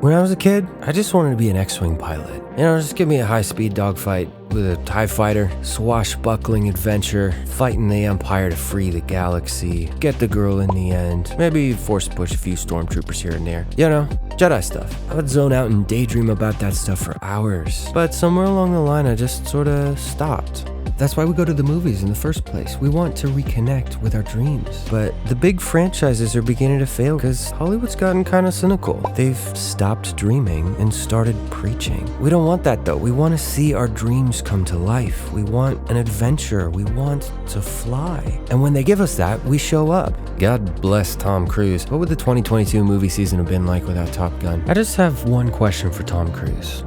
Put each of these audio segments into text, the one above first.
When I was a kid, I just wanted to be an X-Wing pilot. Just give me a high-speed dogfight with a TIE fighter, swashbuckling adventure, fighting the Empire to free the galaxy, get the girl in the end, maybe force push a few stormtroopers here and there. Jedi stuff. I would zone out and daydream about that stuff for hours. But somewhere along the line, I just sort of stopped. That's why we go to the movies in the first place. We want to reconnect with our dreams. But the big franchises are beginning to fail because Hollywood's gotten kind of cynical. They've stopped dreaming and started preaching. We don't want that though. We want to see our dreams come to life. We want an adventure. We want to fly. And when they give us that, we show up. God bless Tom Cruise. What would the 2022 movie season have been like without Top Gun? I just have one question for Tom Cruise.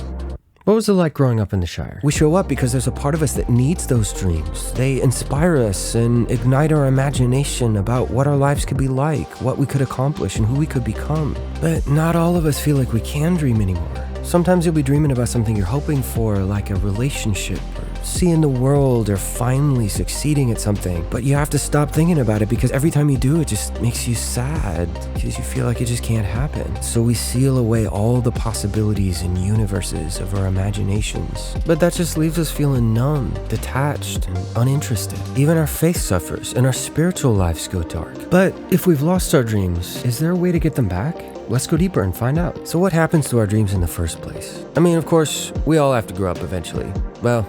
What was it like growing up in the Shire? We show up because there's a part of us that needs those dreams. They inspire us and ignite our imagination about what our lives could be like, what we could accomplish, and who we could become. But not all of us feel like we can dream anymore. Sometimes you'll be dreaming about something you're hoping for, like a relationship or seeing the world or finally succeeding at something. But you have to stop thinking about it because every time you do, it just makes you sad because you feel like it just can't happen. So we seal away all the possibilities and universes of our imaginations. But that just leaves us feeling numb, detached, and uninterested. Even our faith suffers and our spiritual lives go dark. But if we've lost our dreams, is there a way to get them back? Let's go deeper and find out. So what happens to our dreams in the first place? Of course, we all have to grow up eventually. Well,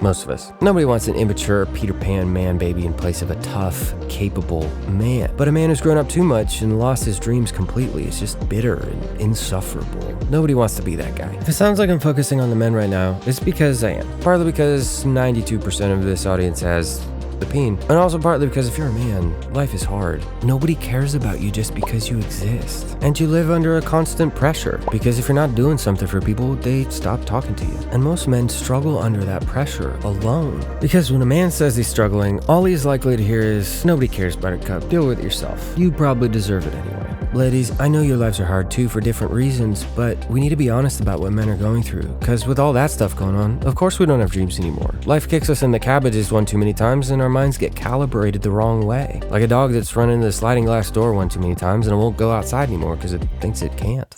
most of us. Nobody wants an immature Peter Pan man-baby in place of a tough, capable man. But a man who's grown up too much and lost his dreams completely is just bitter and insufferable. Nobody wants to be that guy. If it sounds like I'm focusing on the men right now, it's because I am. Partly because 92% of this audience has the peen, and also partly because if you're a man, life is hard. Nobody cares about you just because you exist. And you live under a constant pressure, because if you're not doing something for people, they stop talking to you. And most men struggle under that pressure alone. Because when a man says he's struggling, all he's likely to hear is, nobody cares, buttercup, deal with it yourself. You probably deserve it anyway. Ladies, I know your lives are hard too for different reasons, but we need to be honest about what men are going through. Because with all that stuff going on, of course we don't have dreams anymore. Life kicks us in the cabbages one too many times and our minds get calibrated the wrong way. Like a dog that's run into the sliding glass door one too many times and it won't go outside anymore because it thinks it can't.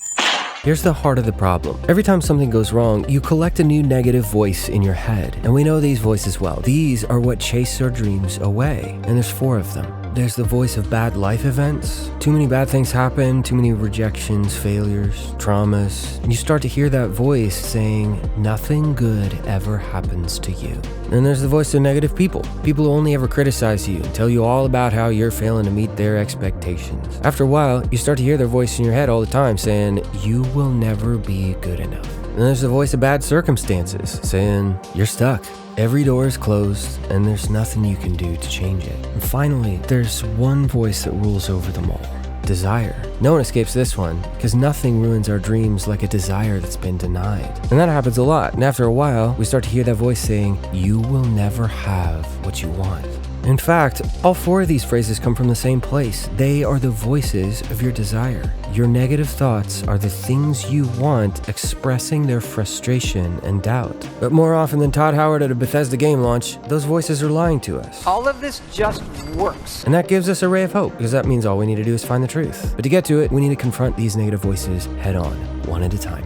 Here's the heart of the problem. Every time something goes wrong, you collect a new negative voice in your head. And we know these voices well. These are what chase our dreams away. And there's 4 of them. There's the voice of bad life events. Too many bad things happen, too many rejections, failures, traumas. And you start to hear that voice saying, nothing good ever happens to you. And there's the voice of negative people. People who only ever criticize you and tell you all about how you're failing to meet their expectations. After a while, you start to hear their voice in your head all the time saying, you will never be good enough. And there's the voice of bad circumstances saying, you're stuck. Every door is closed, and there's nothing you can do to change it. And finally, there's one voice that rules over them all. Desire. No one escapes this one, because nothing ruins our dreams like a desire that's been denied. And that happens a lot, and after a while, we start to hear that voice saying, you will never have what you want. In fact, all 4 of these phrases come from the same place. They are the voices of your desire. Your negative thoughts are the things you want expressing their frustration and doubt. But more often than Todd Howard at a Bethesda game launch, those voices are lying to us. All of this just works. And that gives us a ray of hope, because that means all we need to do is find the truth. But to get to it, we need to confront these negative voices head on, one at a time.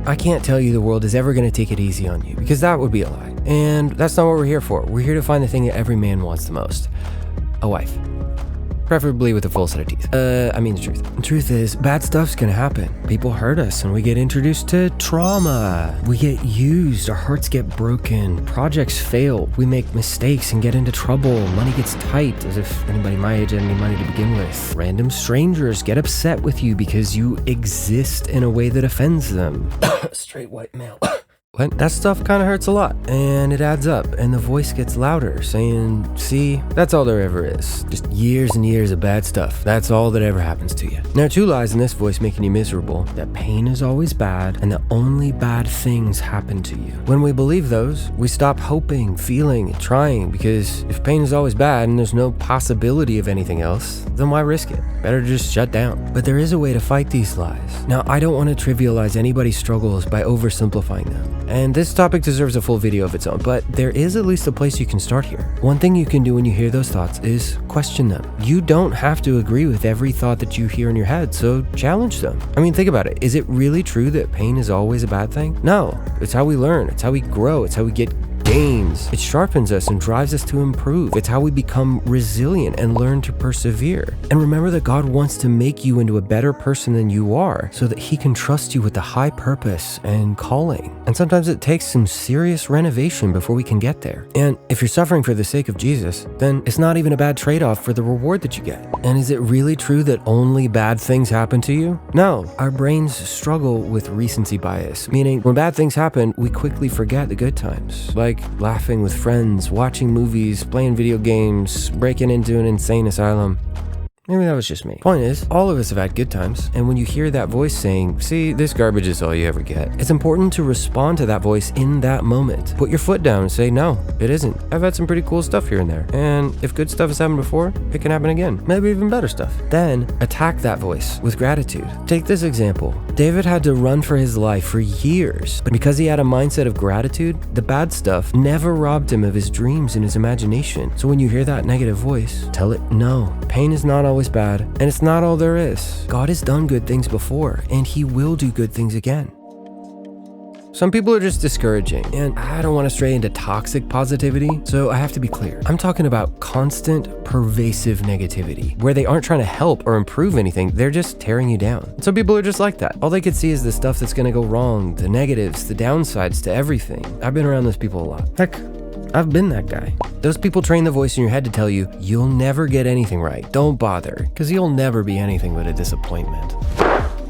I can't tell you the world is ever going to take it easy on you, because that would be a lie. And that's not what we're here for. We're here to find the thing that every man wants the most. A wife. Preferably with a full set of teeth. The truth. The truth is, bad stuff's gonna happen. People hurt us and we get introduced to trauma. We get used, our hearts get broken, projects fail, we make mistakes and get into trouble, money gets tight, as if anybody my age had any money to begin with. Random strangers get upset with you because you exist in a way that offends them. Straight white male. What? That stuff kind of hurts a lot, and it adds up, and the voice gets louder, saying, see, that's all there ever is. Just years and years of bad stuff. That's all that ever happens to you. There are 2 lies in this voice making you miserable, that pain is always bad, and that only bad things happen to you. When we believe those, we stop hoping, feeling, and trying, because if pain is always bad and there's no possibility of anything else, then why risk it? Better to just shut down. But there is a way to fight these lies. Now, I don't want to trivialize anybody's struggles by oversimplifying them. And this topic deserves a full video of its own, but there is at least a place you can start here. One thing you can do when you hear those thoughts is question them. You don't have to agree with every thought that you hear in your head, so challenge them. I mean, think about it. Is it really true that pain is always a bad thing? No. It's how we learn. It's how we grow. It's how we get gains. It sharpens us and drives us to improve. It's how we become resilient and learn to persevere. And remember that God wants to make you into a better person than you are so that He can trust you with the high purpose and calling. And sometimes it takes some serious renovation before we can get there. And if you're suffering for the sake of Jesus, then it's not even a bad trade-off for the reward that you get. And is it really true that only bad things happen to you? No. Our brains struggle with recency bias, meaning when bad things happen, we quickly forget the good times. Like laughing with friends, watching movies, playing video games, breaking into an insane asylum. Maybe that was just me. Point is, all of us have had good times, and when you hear that voice saying, see, this garbage is all you ever get, it's important to respond to that voice in that moment. Put your foot down and say, no, it isn't. I've had some pretty cool stuff here and there, and if good stuff has happened before, it can happen again. Maybe even better stuff. Then, attack that voice with gratitude. Take this example. David had to run for his life for years, but because he had a mindset of gratitude, the bad stuff never robbed him of his dreams and his imagination. So when you hear that negative voice, tell it, no, pain is not always bad, and it's not all there is. God has done good things before, and He will do good things again. Some people are just discouraging, and I don't want to stray into toxic positivity, so I have to be clear. I'm talking about constant, pervasive negativity, where they aren't trying to help or improve anything, they're just tearing you down. Some people are just like that. All they can see is the stuff that's going to go wrong, the negatives, the downsides to everything. I've been around those people a lot. Heck, I've been that guy. Those people train the voice in your head to tell you, you'll never get anything right. Don't bother, because you'll never be anything but a disappointment.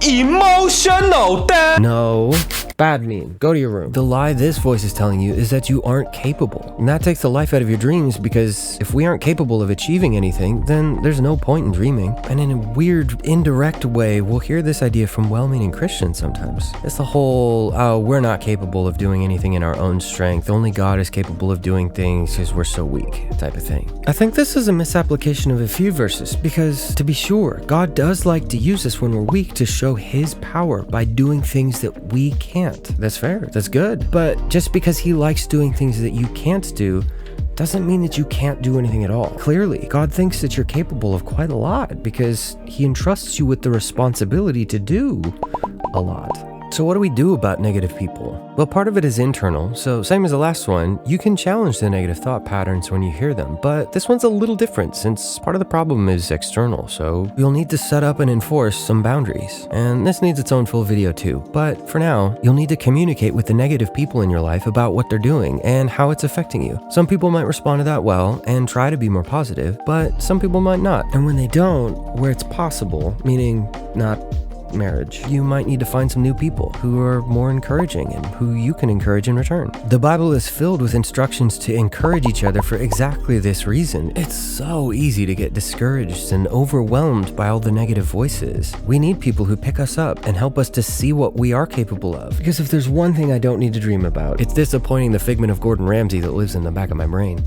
Emotional damage. No. Bad mean. Go to your room. The lie this voice is telling you is that you aren't capable. And that takes the life out of your dreams, because if we aren't capable of achieving anything, then there's no point in dreaming. And in a weird, indirect way, we'll hear this idea from well-meaning Christians sometimes. It's the whole, oh, we're not capable of doing anything in our own strength. Only God is capable of doing things because we're so weak, type of thing. I think this is a misapplication of a few verses, because to be sure, God does like to use us when we're weak to show His power by doing things that we can't. That's fair. That's good. But just because He likes doing things that you can't do doesn't mean that you can't do anything at all. Clearly, God thinks that you're capable of quite a lot because He entrusts you with the responsibility to do a lot. So what do we do about negative people? Well, part of it is internal, so same as the last one, you can challenge the negative thought patterns when you hear them, but this one's a little different since part of the problem is external, so you'll need to set up and enforce some boundaries. And this needs its own full video too, but for now, you'll need to communicate with the negative people in your life about what they're doing and how it's affecting you. Some people might respond to that well and try to be more positive, but some people might not. And when they don't, where it's possible, meaning not marriage, you might need to find some new people who are more encouraging and who you can encourage in return. The Bible is filled with instructions to encourage each other for exactly this reason. It's so easy to get discouraged and overwhelmed by all the negative voices. We need people who pick us up and help us to see what we are capable of. Because if there's one thing I don't need to dream about, it's disappointing the figment of Gordon Ramsay that lives in the back of my brain.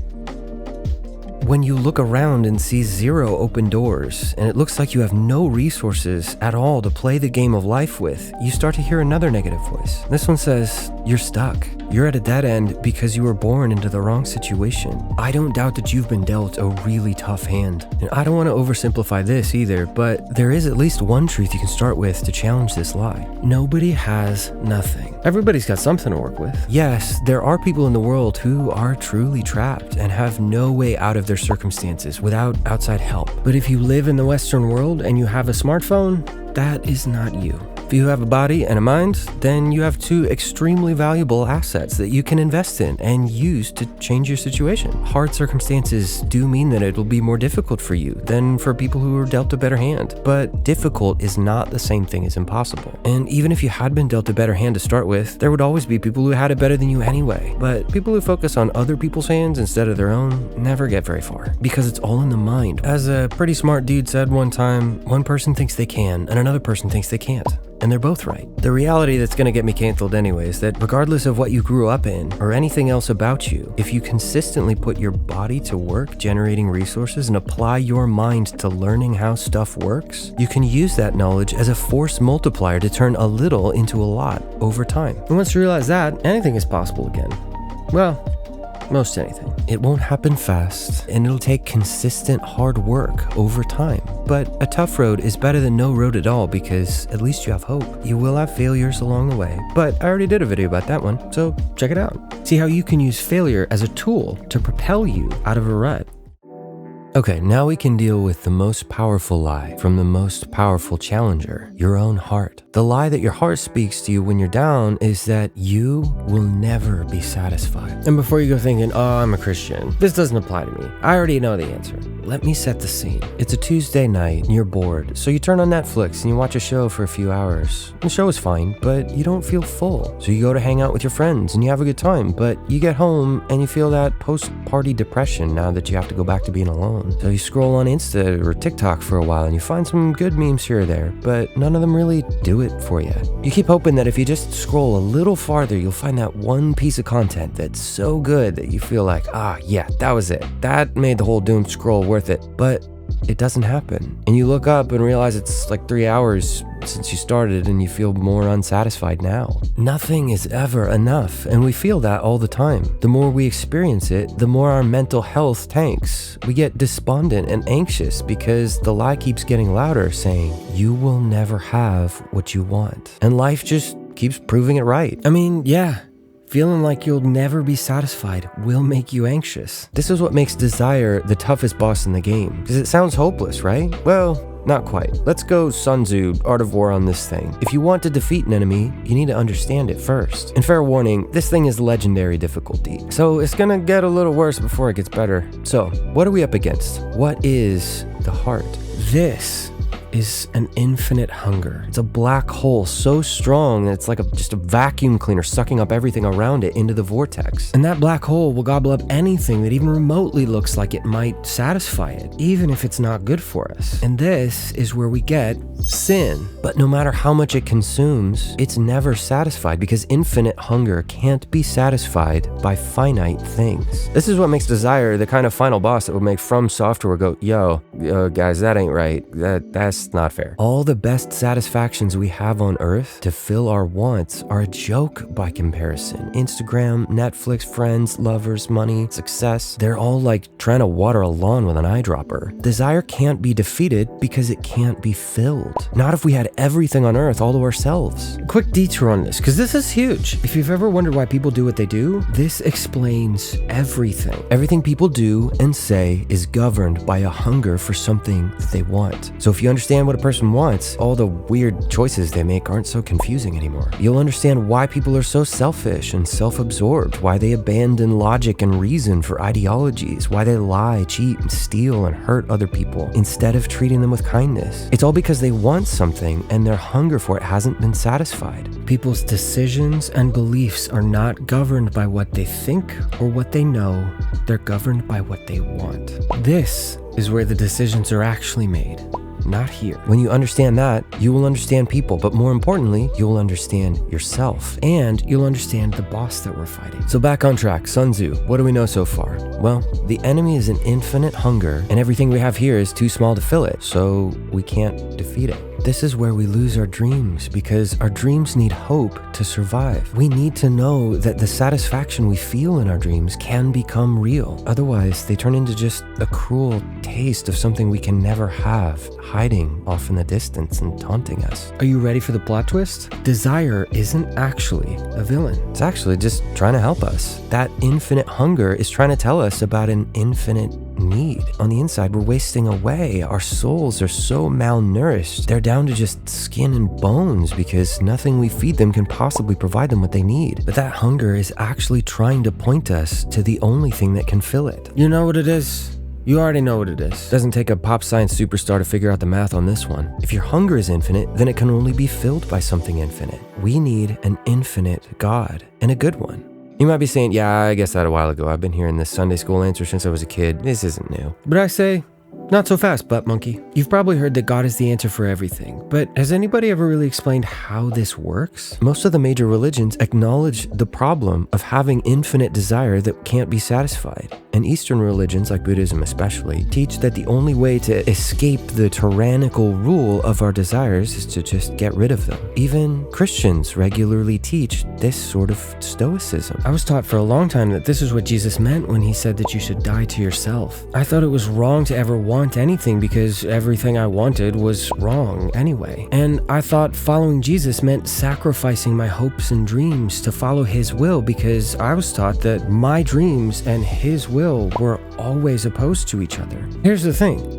When you look around and see zero open doors, and it looks like you have no resources at all to play the game of life with, you start to hear another negative voice. This one says, you're stuck. You're at a dead end because you were born into the wrong situation. I don't doubt that you've been dealt a really tough hand. And I don't want to oversimplify this either, but there is at least one truth you can start with to challenge this lie. Nobody has nothing. Everybody's got something to work with. Yes, there are people in the world who are truly trapped and have no way out of their circumstances without outside help. But if you live in the Western world and you have a smartphone, that is not you. If you have a body and a mind, then you have two extremely valuable assets that you can invest in and use to change your situation. Hard circumstances do mean that it will be more difficult for you than for people who are dealt a better hand. But difficult is not the same thing as impossible. And even if you had been dealt a better hand to start with, there would always be people who had it better than you anyway. But people who focus on other people's hands instead of their own never get very far, because it's all in the mind. As a pretty smart dude said one time, one person thinks they can and another person thinks they can't. and they're both right. The reality that's gonna get me canceled anyways, that regardless of what you grew up in or anything else about you, if you consistently put your body to work generating resources and apply your mind to learning how stuff works, you can use that knowledge as a force multiplier to turn a little into a lot over time. And once you realize that, anything is possible again. Well, most anything. It won't happen fast, and it'll take consistent hard work over time. But a tough road is better than no road at all, because at least you have hope. You will have failures along the way, but I already did a video about that one, so check it out. See how you can use failure as a tool to propel you out of a rut. Okay, now we can deal with the most powerful lie from the most powerful challenger, your own heart. The lie that your heart speaks to you when you're down is that you will never be satisfied. And before you go thinking, oh, I'm a Christian, this doesn't apply to me, I already know the answer. Let me set the scene. It's a Tuesday night and you're bored, so you turn on Netflix and you watch a show for a few hours. The show is fine, but you don't feel full. So you go to hang out with your friends and you have a good time, but you get home and you feel that post-party depression now that you have to go back to being alone. So you scroll on Insta or TikTok for a while and you find some good memes here or there, but none of them really do it for you. You keep hoping that if you just scroll a little farther, you'll find that one piece of content that's so good that you feel like, yeah, that was it. That made the whole doom scroll worth it. But it doesn't happen. And you look up and realize it's like 3 hours since you started and you feel more unsatisfied now. Nothing is ever enough, and we feel that all the time. The more we experience it, the more our mental health tanks. We get despondent and anxious because the lie keeps getting louder, saying, you will never have what you want. And life just keeps proving it right. I mean, yeah. Feeling like you'll never be satisfied will make you anxious. This is what makes desire the toughest boss in the game, because it sounds hopeless, right? Well, not quite. Let's go Sun Tzu, Art of War on this thing. If you want to defeat an enemy, you need to understand it first. And fair warning, this thing is legendary difficulty, so it's gonna get a little worse before it gets better. So, what are we up against? What is the heart? This is an infinite hunger. It's a black hole so strong that it's like just a vacuum cleaner sucking up everything around it into the vortex. And that black hole will gobble up anything that even remotely looks like it might satisfy it, even if it's not good for us. And this is where we get sin. But no matter how much it consumes, it's never satisfied, because infinite hunger can't be satisfied by finite things. This is what makes desire the kind of final boss that would make From Software go, yo, guys, that ain't right. That's not fair. All the best satisfactions we have on earth to fill our wants are a joke by comparison. Instagram, Netflix, friends, lovers, money, success, they're all like trying to water a lawn with an eyedropper. Desire can't be defeated because it can't be filled. Not if we had everything on earth all to ourselves. Quick detour on this, because this is huge. If you've ever wondered why people do what they do, this explains everything. Everything people do and say is governed by a hunger for something that they want. So if you understand what a person wants, all the weird choices they make aren't so confusing anymore. You'll understand why people are so selfish and self-absorbed, why they abandon logic and reason for ideologies, why they lie, cheat, and steal and hurt other people instead of treating them with kindness. It's all because they want something and their hunger for it hasn't been satisfied. People's decisions and beliefs are not governed by what they think or what they know. They're governed by what they want. This is where the decisions are actually made. Not here. When you understand that, you will understand people, but more importantly, you'll understand yourself, and you'll understand the boss that we're fighting. So back on track, Sun Tzu, what do we know so far? Well, the enemy is an infinite hunger, and everything we have here is too small to fill it, so we can't defeat it. This is where we lose our dreams, because our dreams need hope to survive. We need to know that the satisfaction we feel in our dreams can become real. Otherwise, they turn into just a cruel taste of something we can never have, hiding off in the distance and taunting us. Are you ready for the plot twist? Desire isn't actually a villain. It's actually just trying to help us. That infinite hunger is trying to tell us about an infinite need. On the inside, we're wasting away. Our souls are so malnourished. They're down to just skin and bones because nothing we feed them can possibly provide them what they need. But that hunger is actually trying to point us to the only thing that can fill it. You know what it is? You already know what it is. Doesn't take a pop science superstar to figure out the math on this one. If your hunger is infinite, then it can only be filled by something infinite. We need an infinite God, and a good one. You might be saying, yeah, I guess that a while ago. I've been hearing this Sunday school answer since I was a kid. This isn't new. But I say, Not so fast, butt monkey. You've probably heard that God is the answer for everything, but has anybody ever really explained how this works? Most of the major religions acknowledge the problem of having infinite desire that can't be satisfied. And Eastern religions, like Buddhism especially, teach that the only way to escape the tyrannical rule of our desires is to just get rid of them. Even Christians regularly teach this sort of stoicism. I was taught for a long time that this is what Jesus meant when he said that you should die to yourself. I thought it was wrong to ever want anything because everything I wanted was wrong anyway. And I thought following Jesus meant sacrificing my hopes and dreams to follow his will because I was taught that my dreams and his will were always opposed to each other. Here's the thing.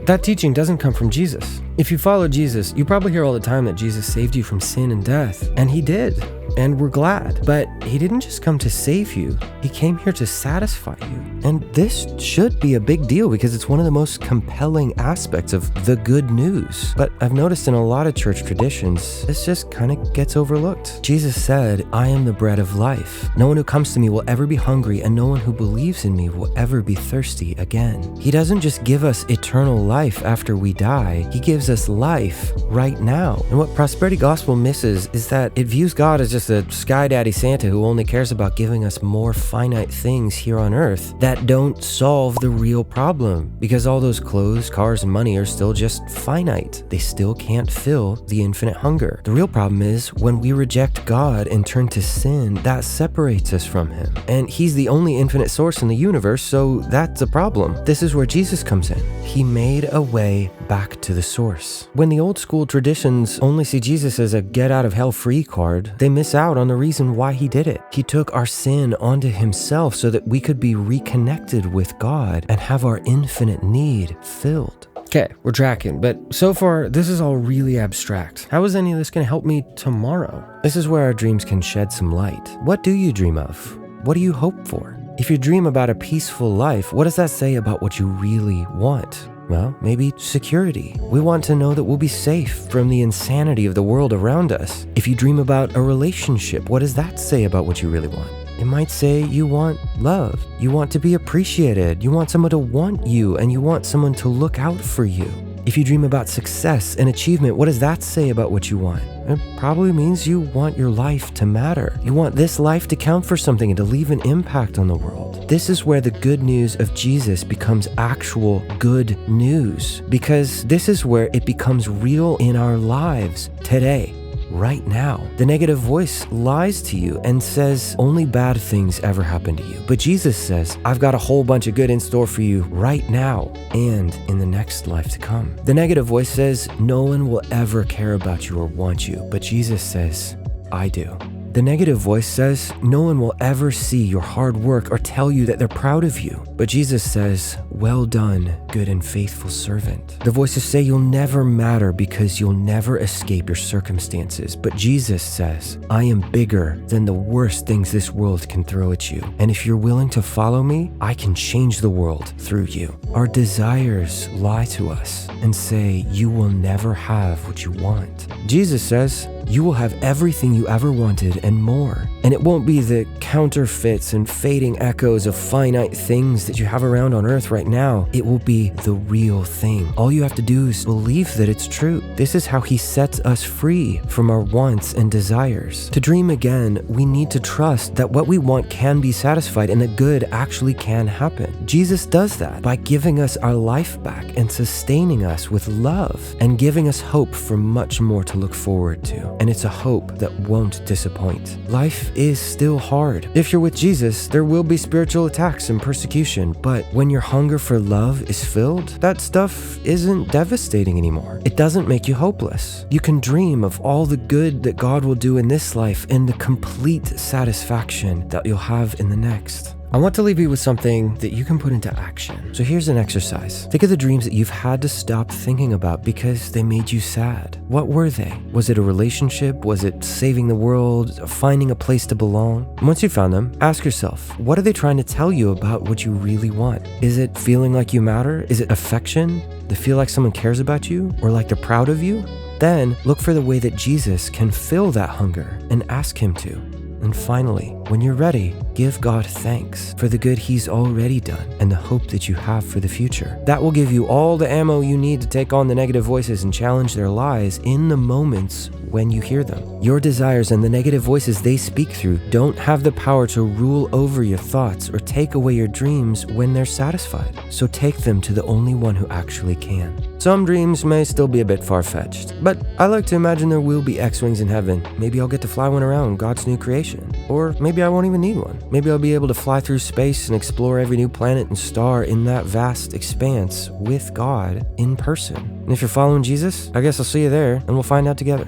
That teaching doesn't come from Jesus. If you follow Jesus, you probably hear all the time that Jesus saved you from sin and death. And he did. And we're glad. But he didn't just come to save you. He came here to satisfy you. And this should be a big deal because it's one of the most compelling aspects of the good news. But I've noticed in a lot of church traditions, this just kind of gets overlooked. Jesus said, I am the bread of life. No one who comes to me will ever be hungry, and no one who believes in me will ever be thirsty again. He doesn't just give us eternal life after we die. He gives us life right now. And what Prosperity Gospel misses is that it views God as just a sky daddy Santa who only cares about giving us more finite things here on earth that don't solve the real problem, because all those clothes, cars, and money are still just finite. They still can't fill the infinite hunger. The real problem is when we reject God and turn to sin, that separates us from him. And he's the only infinite source in the universe, so that's a problem. This is where Jesus comes in. He made a way back to the source. When the old school traditions only see Jesus as a get out of hell free card, they miss out on the reason why he did it. He took our sin onto himself so that we could be reconnected with God and have our infinite need filled. Okay, we're tracking, but so far, this is all really abstract. How is any of this going to help me tomorrow? This is where our dreams can shed some light. What do you dream of? What do you hope for? If you dream about a peaceful life, what does that say about what you really want? Well, maybe security. We want to know that we'll be safe from the insanity of the world around us. If you dream about a relationship, what does that say about what you really want? It might say you want love, you want to be appreciated, you want someone to want you, and you want someone to look out for you. If you dream about success and achievement, what does that say about what you want? It probably means you want your life to matter. You want this life to count for something and to leave an impact on the world. This is where the good news of Jesus becomes actual good news, because this is where it becomes real in our lives today. Right now. The negative voice lies to you and says only bad things ever happen to you. But Jesus says, I've got a whole bunch of good in store for you right now and in the next life to come. The negative voice says no one will ever care about you or want you. But Jesus says, I do. The negative voice says no one will ever see your hard work or tell you that they're proud of you. But Jesus says, well done, good and faithful servant. The voices say you'll never matter because you'll never escape your circumstances. But Jesus says, I am bigger than the worst things this world can throw at you. And if you're willing to follow me, I can change the world through you. Our desires lie to us and say you will never have what you want. Jesus says, you will have everything you ever wanted and more. And it won't be the counterfeits and fading echoes of finite things that you have around on earth right now. It will be the real thing. All you have to do is believe that it's true. This is how he sets us free from our wants and desires. To dream again, we need to trust that what we want can be satisfied and that good actually can happen. Jesus does that by giving us our life back and sustaining us with love and giving us hope for much more to look forward to. And it's a hope that won't disappoint. Life is still hard. If you're with Jesus, there will be spiritual attacks and persecution, but when your hunger for love is filled, that stuff isn't devastating anymore. It doesn't make you hopeless. You can dream of all the good that God will do in this life and the complete satisfaction that you'll have in the next. I want to leave you with something that you can put into action. So here's an exercise. Think of the dreams that you've had to stop thinking about because they made you sad. What were they? Was it a relationship? Was it saving the world? Finding a place to belong? And once you found them, ask yourself, what are they trying to tell you about what you really want? Is it feeling like you matter? Is it affection? To feel like someone cares about you? Or like they're proud of you? Then look for the way that Jesus can fill that hunger and ask him to. And finally, when you're ready, give God thanks for the good He's already done and the hope that you have for the future. That will give you all the ammo you need to take on the negative voices and challenge their lies in the moments when you hear them. Your desires and the negative voices they speak through don't have the power to rule over your thoughts or take away your dreams when they're satisfied. So take them to the only one who actually can. Some dreams may still be a bit far-fetched, but I like to imagine there will be X-Wings in heaven. Maybe I'll get to fly one around God's new creation. Or maybe I won't even need one. Maybe I'll be able to fly through space and explore every new planet and star in that vast expanse with God in person. And if you're following Jesus, I guess I'll see you there and we'll find out together.